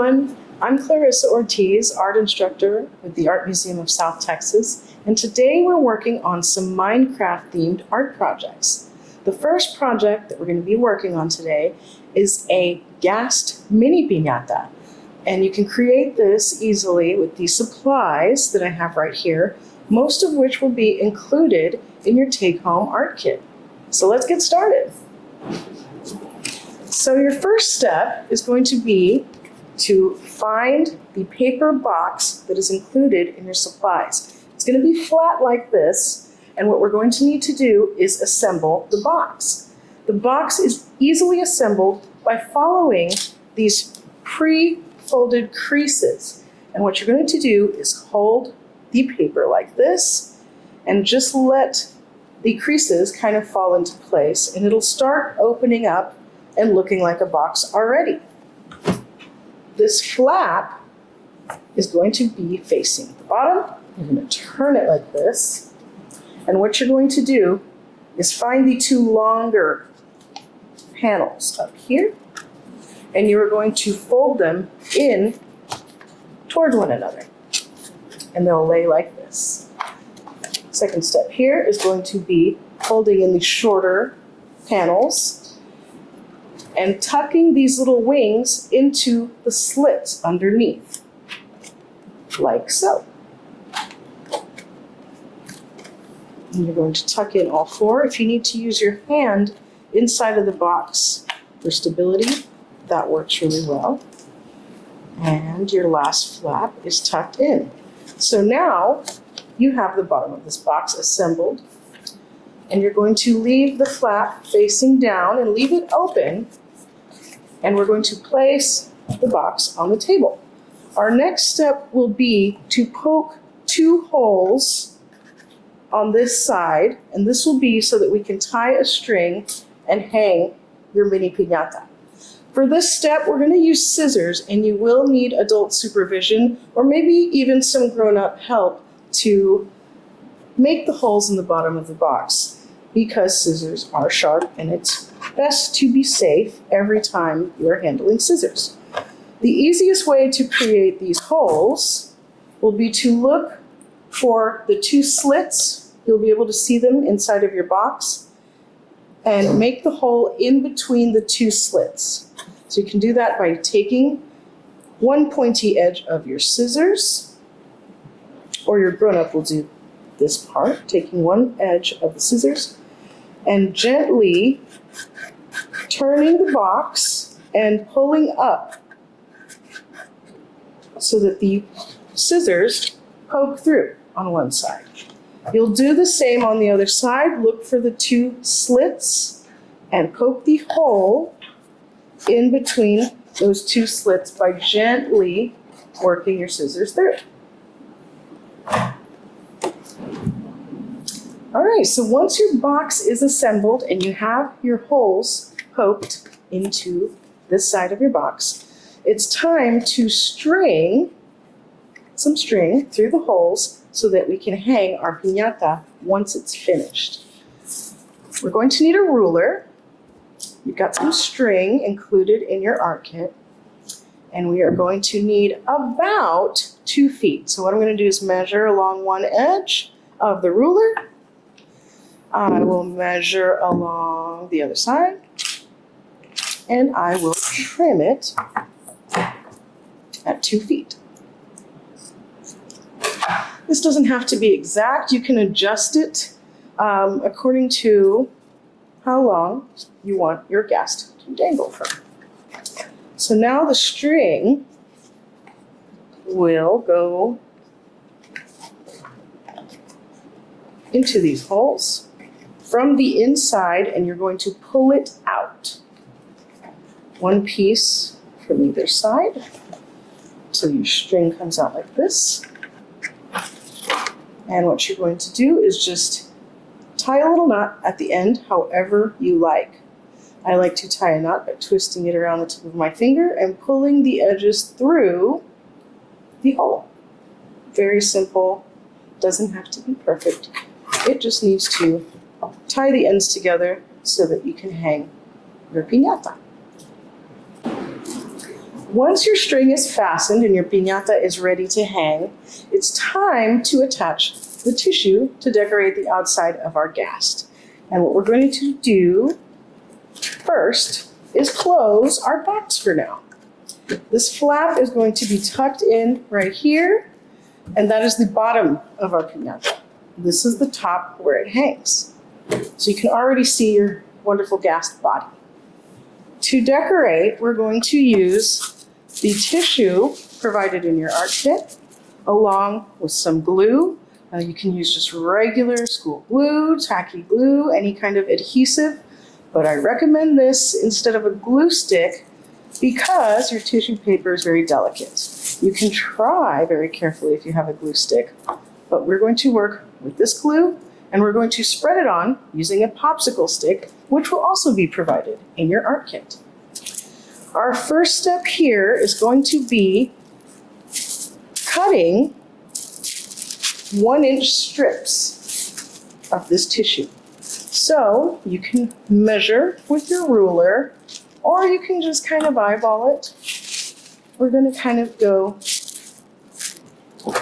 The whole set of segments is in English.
everyone. I'm Clarissa Ortiz, art instructor with the Art Museum of South Texas, and today we're working on some Minecraft-themed art projects. The first project that we're going to be working on today is a Ghast mini pinata, and you can create this easily with these supplies that I have right here, most of which will be included in your take-home art kit. So let's get started. So your first step is going to be to find the paper box that is included in your supplies. It's going to be flat like this, and what we're going to need to do is assemble the box. The box is easily assembled by following these pre-folded creases. And what you're going to do is hold the paper like this and just let the creases kind of fall into place, and it'll start opening up and looking like a box already. This flap is going to be facing the bottom. You're going to turn it like this. And what you're going to do is find the two longer panels up here, and you're going to fold them in towards one another. And they'll lay like this. Second step here is going to be folding in the shorter panels and tucking these little wings into the slits underneath, like so. And you're going to tuck in all four. If you need to use your hand inside of the box for stability, that works really well. And your last flap is tucked in. So now you have the bottom of this box assembled, and you're going to leave the flap facing down and leave it open. And we're going to place the box on the table. Our next step will be to poke two holes on this side, and this will be so that we can tie a string and hang your mini piñata. For this step, we're going to use scissors, and you will need adult supervision or maybe even some grown-up help to make the holes in the bottom of the box, because scissors are sharp and it's best to be safe every time you're handling scissors. The easiest way to create these holes will be to look for the two slits. You'll be able to see them inside of your box, and make the hole in between the two slits. So you can do that by taking one pointy edge of your scissors, or your grown-up will do this part, taking one edge of the scissors and gently turning the box and pulling up so that the scissors poke through on one side. You'll do the same on the other side. Look for the two slits and poke the hole in between those two slits by gently working your scissors through. All right, so once your box is assembled and you have your holes poked into this side of your box, it's time to string some string through the holes so that we can hang our piñata once it's finished. We're going to need a ruler. You've got some string included in your art kit, and we are going to need about 2 feet. So what I'm going to do is measure along one edge of the ruler. I will measure along the other side, and I will trim it at 2 feet. This doesn't have to be exact. You can adjust it according to how long you want your Ghast to dangle from. So now the string will go into these holes from the inside, and you're going to pull it out. One piece from either side. So your string comes out like this. And what you're going to do is just tie a little knot at the end however you like. I like to tie a knot by twisting it around the tip of my finger and pulling the edges through the hole. Very simple, doesn't have to be perfect. It just needs to tie the ends together so that you can hang your piñata. Once your string is fastened and your piñata is ready to hang, it's time to attach the tissue to decorate the outside of our Ghast. And what we're going to do first is close our box for now. This flap is going to be tucked in right here, and that is the bottom of our piñata. This is the top where it hangs. So you can already see your wonderful Ghast body. To decorate, we're going to use the tissue provided in your art kit, along with some glue. You can use just regular school glue, tacky glue, any kind of adhesive, but I recommend this instead of a glue stick because your tissue paper is very delicate. You can try very carefully if you have a glue stick, but we're going to work with this glue and we're going to spread it on using a popsicle stick, which will also be provided in your art kit. Our first step here is going to be cutting 1-inch strips of this tissue. So you can measure with your ruler, or you can just kind of eyeball it. We're going to kind of go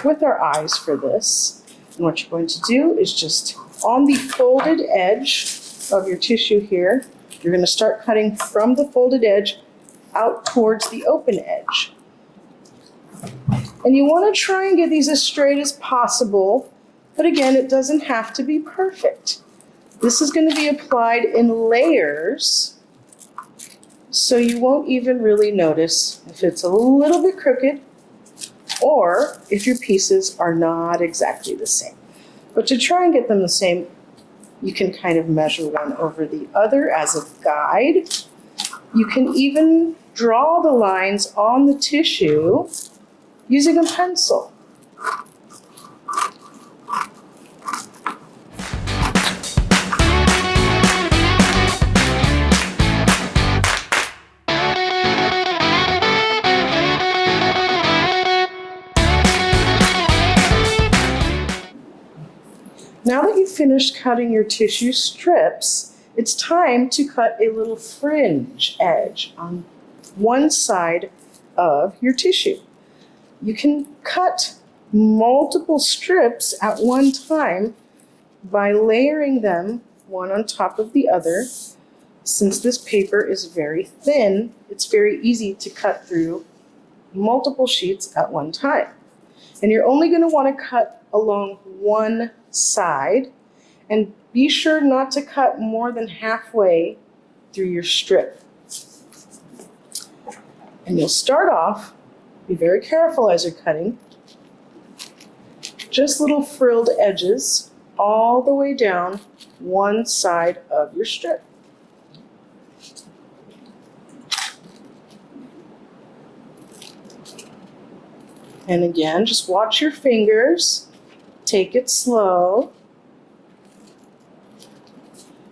with our eyes for this. And what you're going to do is just on the folded edge of your tissue here, you're going to start cutting from the folded edge out towards the open edge. And you want to try and get these as straight as possible, but again, it doesn't have to be perfect. This is going to be applied in layers, so you won't even really notice if it's a little bit crooked or if your pieces are not exactly the same. But to try and get them the same, you can kind of measure one over the other as a guide. You can even draw the lines on the tissue using a pencil. Now that you've finished cutting your tissue strips, it's time to cut a little fringe edge on one side of your tissue. You can cut multiple strips at one time by layering them one on top of the other. Since this paper is very thin, it's very easy to cut through multiple sheets at one time. And you're only going to want to cut along one side, and be sure not to cut more than halfway through your strip. And you'll start off, be very careful as you're cutting, just little frilled edges all the way down one side of your strip. And again, just watch your fingers, take it slow,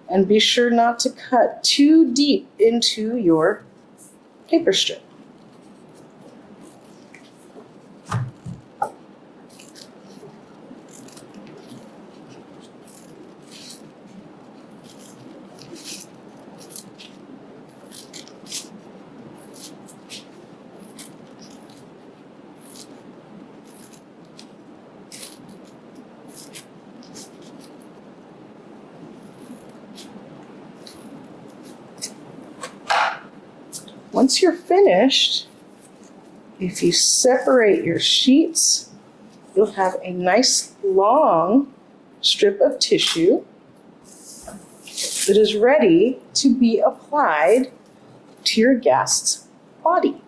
and be sure not to cut too deep into your paper strip. Once you're finished, if you separate your sheets, you'll have a nice long strip of tissue that is ready to be applied to your Ghast's body.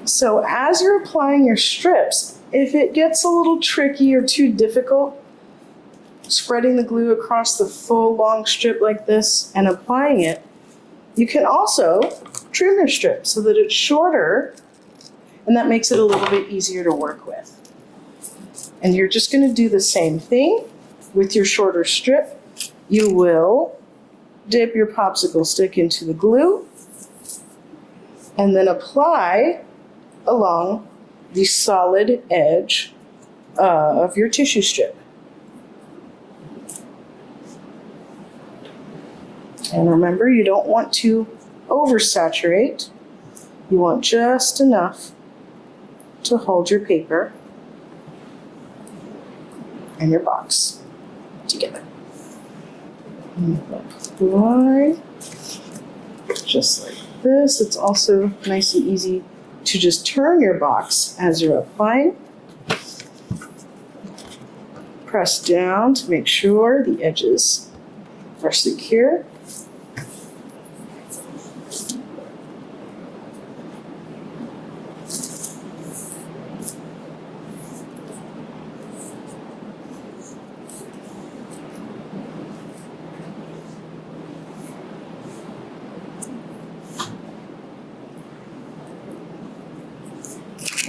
So as you're applying your strips, if it gets a little tricky or too difficult, spreading the glue across the full long strip like this and applying it, you can also trim your strip so that it's shorter, and that makes it a little bit easier to work with. And you're just going to do the same thing with your shorter strip. You will dip your popsicle stick into the glue and then apply along the solid edge of your tissue strip. And remember, you don't want to oversaturate. You want just enough to hold your paper and your box together. Apply just like this. It's also nice and easy to just turn your box as you're applying. Press down to make sure the edges are secure.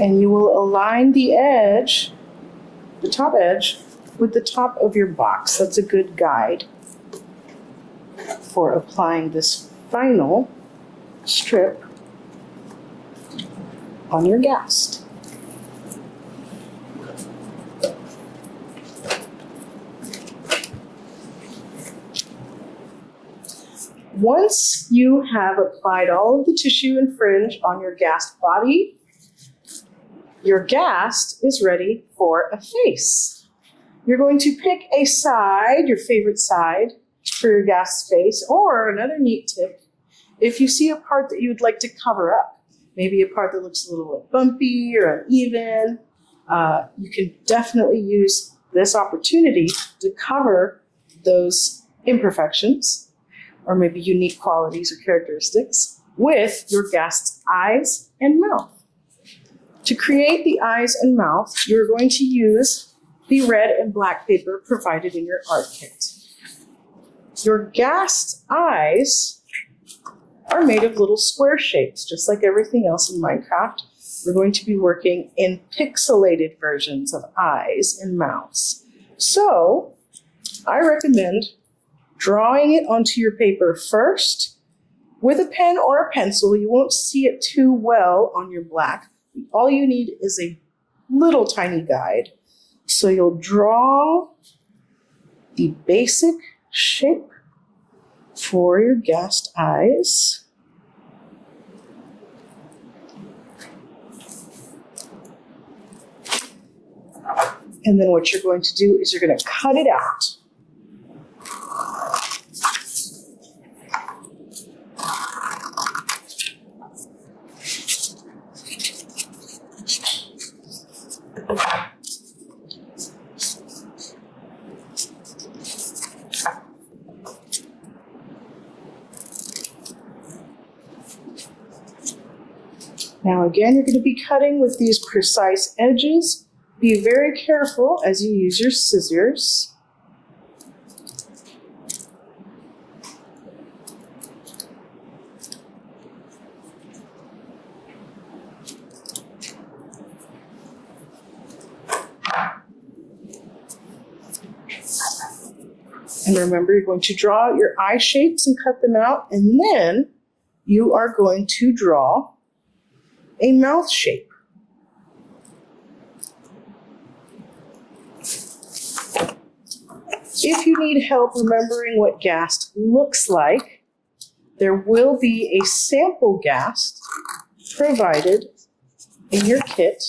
And you will align the edge, the top edge, with the top of your box. That's a good guide for applying this final strip on your Ghast. Once you have applied all of the tissue and fringe on your Ghast body, your Ghast is ready for a face. You're going to pick a side, your favorite side, for your Ghast face, or another neat tip, if you see a part that you would like to cover up, maybe a part that looks a little bumpy or uneven, you can definitely use this opportunity to cover those imperfections or maybe unique qualities or characteristics with your Ghast's eyes and mouth. To create the eyes and mouth, you're going to use the red and black paper provided in your art kit. Your Ghast eyes are made of little square shapes, just like everything else in Minecraft. We're going to be working in pixelated versions of eyes and mouths. So, I recommend drawing it onto your paper first with a pen or a pencil. You won't see it too well on your black. All you need is a little tiny guide. So you'll draw the basic shape for your Ghast eyes. And then what you're going to do is you're going to cut it out. Now again, you're going to be cutting with these precise edges. Be very careful as you use your scissors. And remember, you're going to draw your eye shapes and cut them out, and then you are going to draw a mouth shape. If you need help remembering what Ghast looks like, there will be a sample Ghast provided in your kit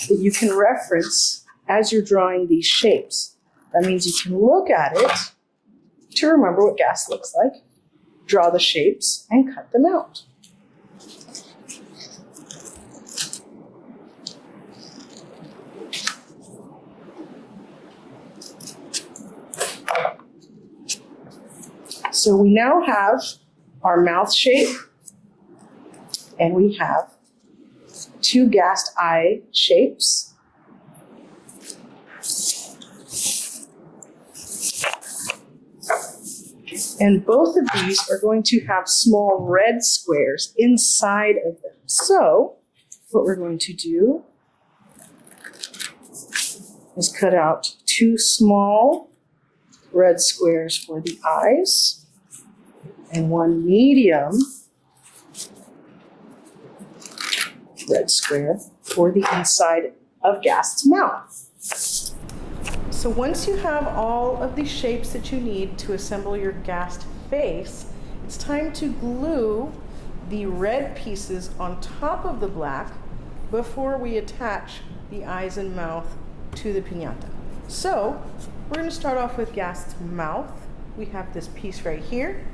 that you can reference as you're drawing these shapes. That means you can look at it to remember what Ghast looks like, draw the shapes, and cut them out. So we now have our mouth shape, and we have two Ghast eye shapes. And both of these are going to have small red squares inside of them. So what we're going to do is cut out two small red squares for the eyes and one medium red square for the inside of Ghast's mouth. So once you have all of the shapes that you need to assemble your Ghast face, it's time to glue the red pieces on top of the black before we attach the eyes and mouth to the piñata. So we're going to start off with Ghast's mouth. We have this piece right here,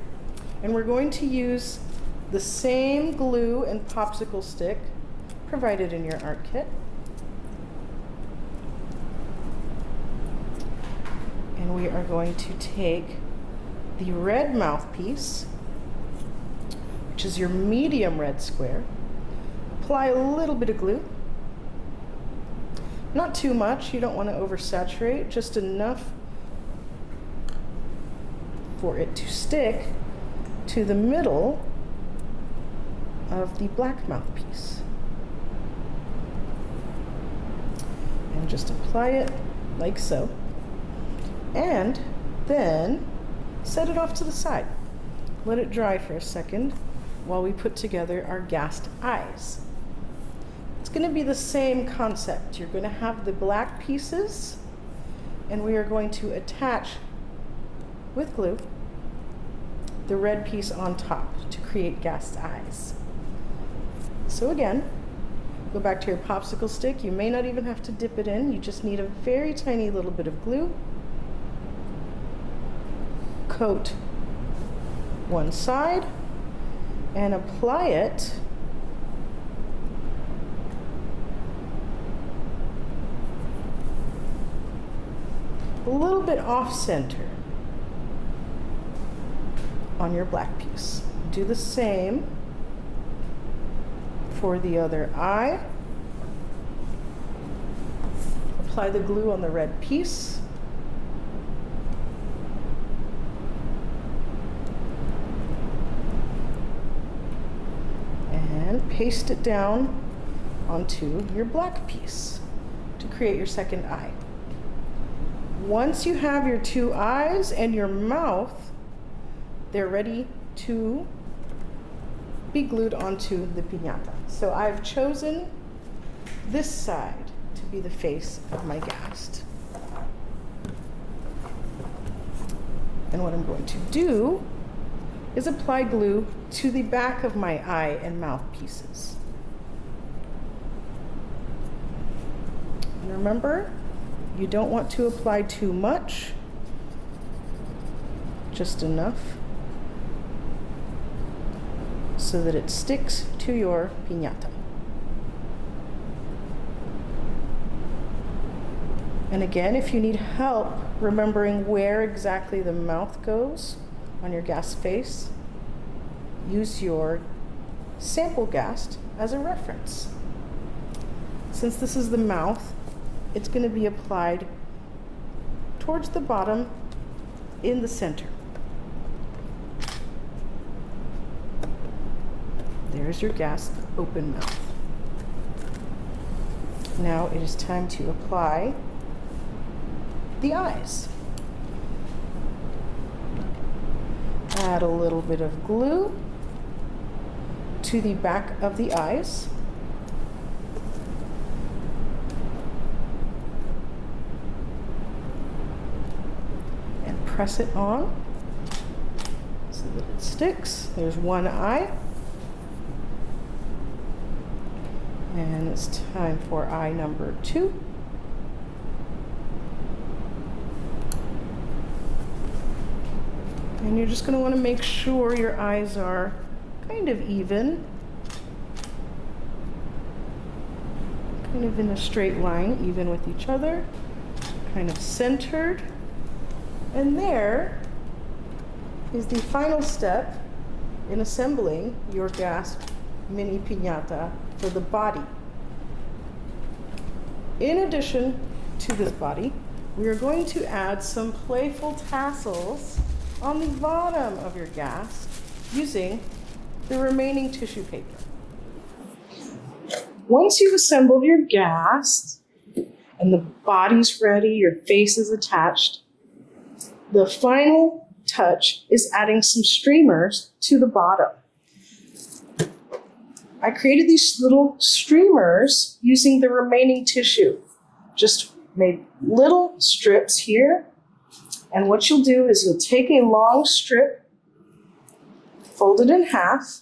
and we're going to use the same glue and popsicle stick provided in your art kit. And we are going to take the red mouthpiece, which is your medium red square, apply a little bit of glue. Not too much, you don't want to oversaturate, just enough for it to stick to the middle of the black mouthpiece. And just apply it like so. And then set it off to the side. Let it dry for a second while we put together our Ghast eyes. It's going to be the same concept. You're going to have the black pieces, and we are going to attach with glue the red piece on top to create Ghast eyes. So again, go back to your popsicle stick. You may not even have to dip it in. You just need a very tiny little bit of glue. Coat one side and apply it a little bit off center on your black piece. Do the same for the other eye. Apply the glue on the red piece. And paste it down onto your black piece to create your second eye. Once you have your two eyes and your mouth, they're ready to be glued onto the piñata. So I've chosen this side to be the face of my Ghast. And what I'm going to do is apply glue to the back of my eye and mouth pieces. And remember, you don't want to apply too much, just enough so that it sticks to your piñata. And again, if you need help remembering where exactly the mouth goes on your Ghast face, use your sample Ghast as a reference. Since this is the mouth, it's going to be applied towards the bottom in the center. There's your Ghast open mouth. Now it is time to apply the eyes. Add a little bit of glue to the back of the eyes. And press it on so that it sticks. There's one eye. And it's time for eye number 2. And you're just going to want to make sure your eyes are kind of even, kind of in a straight line, even with each other, kind of centered. And there is the final step in assembling your Ghast mini piñata for the body. In addition to this body, we are going to add some playful tassels on the bottom of your Ghast using the remaining tissue paper. Once you've assembled your Ghast and the body's ready, your face is attached, The final touch is adding some streamers to the bottom. I created these little streamers using the remaining tissue. Just made little strips here. And what you'll do is you'll take a long strip, fold it in half,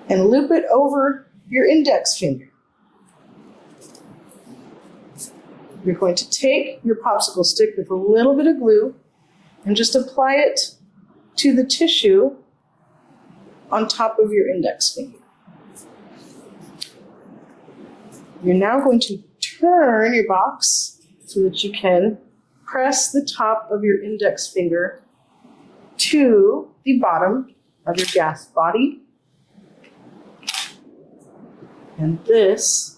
and loop it over your index finger. You're going to take your popsicle stick with a little bit of glue and just apply it to the tissue on top of your index finger. You're now going to turn your box so that you can press the top of your index finger to the bottom of your Ghast body. And this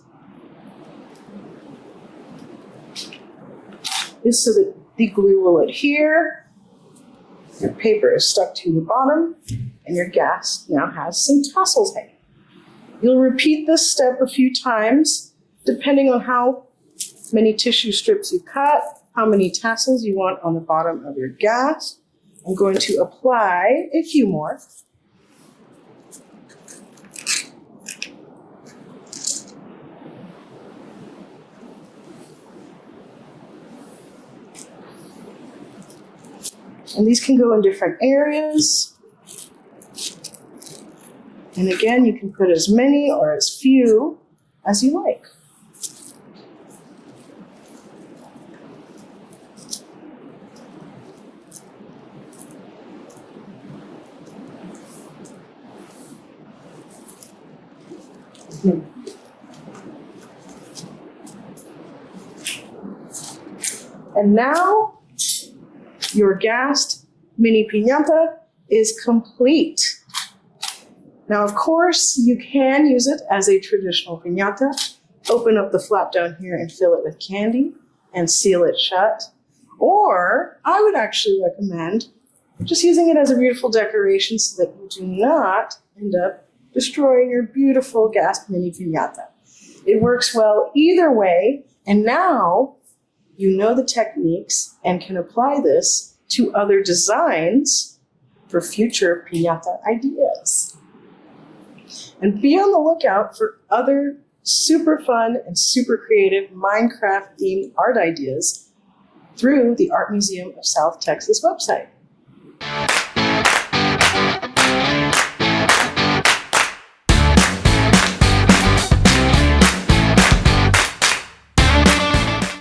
is so that the glue will adhere, your paper is stuck to the bottom, and your Ghast now has some tassels hanging. You'll repeat this step a few times, depending on how many tissue strips you cut, how many tassels you want on the bottom of your Ghast. I'm going to apply a few more. And these can go in different areas. And again, you can put as many or as few as you like. And now your Ghast mini piñata is complete. Now, of course, you can use it as a traditional piñata. Open up the flap down here and fill it with candy and seal it shut. Or I would actually recommend just using it as a beautiful decoration so that you do not end up destroying your beautiful Ghast mini piñata. It works well either way, and now you know the techniques and can apply this to other designs for future piñata ideas. And be on the lookout for other super fun and super creative Minecraft themed art ideas through the Art Museum of South Texas website.